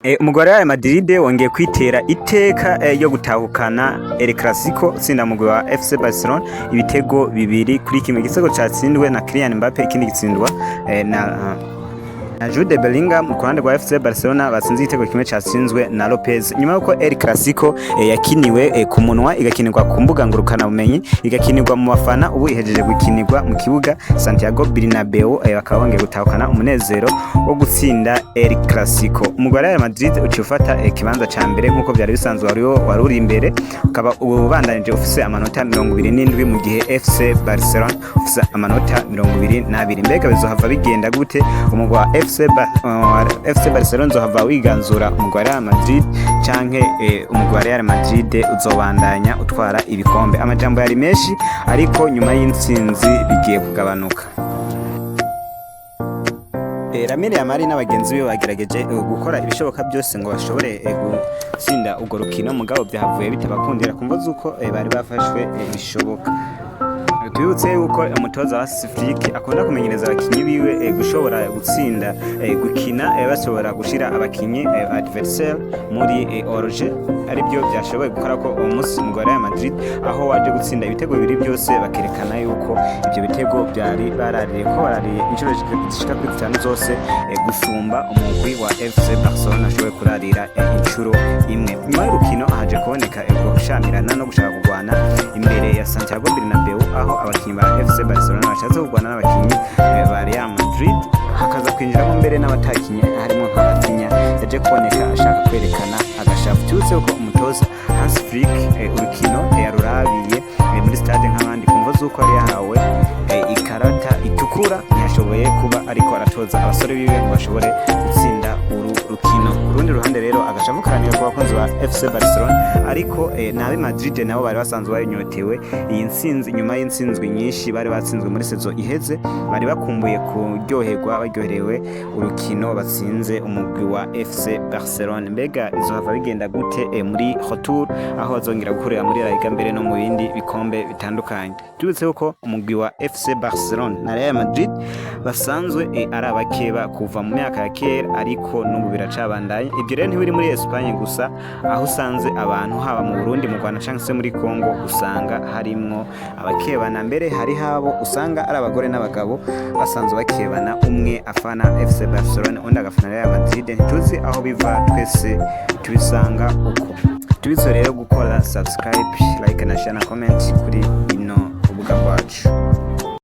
Umugwi wa Real Madrid wongeye kwitera iteka yo gutahukana El Clasico tsinda mugwi wa FC Barcelona ibitego 2-1. Igitego catsindwe na Kylian Mbappe, ikindi gitsindwa na Jude Bellingham. Mu ruhande rwa FC Barcelona batsinze igitego kimwe catsinzwe na Lopez. Nyuma yuko El Clasico yakiniwe ku munwa, igakinirwa ku mbuga ngurukana bumenyi, igakinirwa mu bafana, ubu ihejeje gukinirwa mu kibuga Santiago Bernabeu, bakaba bongeye gutahukana umunezero wo gutsinda El Clasico. Umugwi wa Real Madrid uciye ufata ikibanza ca mbere nkuko byari bisanzwe wari uri imbere, ukaba ubandanije ufise amanota 27 mu gihe FC Barcelona ufise amanota 22. Mbega bizohava bigenda gute? Umugwi wa FC Barcelona uzohava wiganzura umugwi wa Real Madrid canke umugwi wa Real Madrid uzobandanya utwara ibikombe? Amajambo yari menshi, ariko nyuma y'intsinzi bigiye kugabanuka. Lamine Yamal n'abagenzi be bagerageje gukora ibishoboka byose ngo bashobore gutsinda urwo rukino, mugabo byahavuye bitabakundira kumva zuko bari bafashwe bishoboka. Twibutse yuko umutoza wa Sifrik akunda kumenyereza abakinyi biwe gushobora gutsinda gukina bashobora gushira abakinyi adversaire muri orge, ari byo byashoboye gukora ko uwo munsi mu Real Madrid aho waje gutsinda ibitego bibiri byose, bakerekana yuko ibyo bitego byari barariye inshuro zishika kuri 5 zose gusumba umugwi wa FC Barcelona ashoboye kurarira inshuro imwe. Nyuma y'urukino haje kuboneka gushamirana no gushaka kugwana imbere ya Santiago Bernabeu, aho abakinyi ba FC Barcelona bashatse kugwana n'abakinyi ba Real Madrid, hakaza kwinjiramo mbere n'abatakinye harimo nka Rafinha yaje kuboneka ashaka kwerekana agashafu. Cyose uko umutoza Hans Flick urukino yarurabiye muri stade nk'abandi, kumva zuko ari yahawe ikarata itukura, ntiyashoboye kuba ariko aratoza abasore biwe ngo bashobore gutsinda uru rukino. Urundi ruhande rero agashafu karanira ku bakunzi ba FC Barcelona, ariko n'abe Madrid nabo bari basanzwe barinyotewe iyi ntsinzi. Nyuma y'intsinzwi nyinshi bari batsinzwe muri saison iheze, bari bakumbuye baryoherewe urukino batsinze umugwi wa FC Barcelona. Mbega izohava bigenda gute muri retour, aho bazongera gukorera muri La Liga mbere no mu bindi bikombe bitandukanye? Tubitse uko umugwi wa FC Barcelona na Real Madrid basanzwe ari abakeba kuva mu myaka ya kera, ariko n'ubu biracabandanye. Ibyo rero ntibiri muri Espagne gusa, aho usanze abantu haba mu Burundi, mu Rwanda cyangwa se muri Congo usanga harimwo abakebana. Mbere hari habo usanga ari abagore n'abagabo basanzwe bakebana, umwe afana FC Barcelona undi agafana Real Madrid. Ntituzi aho biva, twese tubisanga uko. Tubizo rero gukora subscribe, like na share na comment kuri ino ubuga bwacu.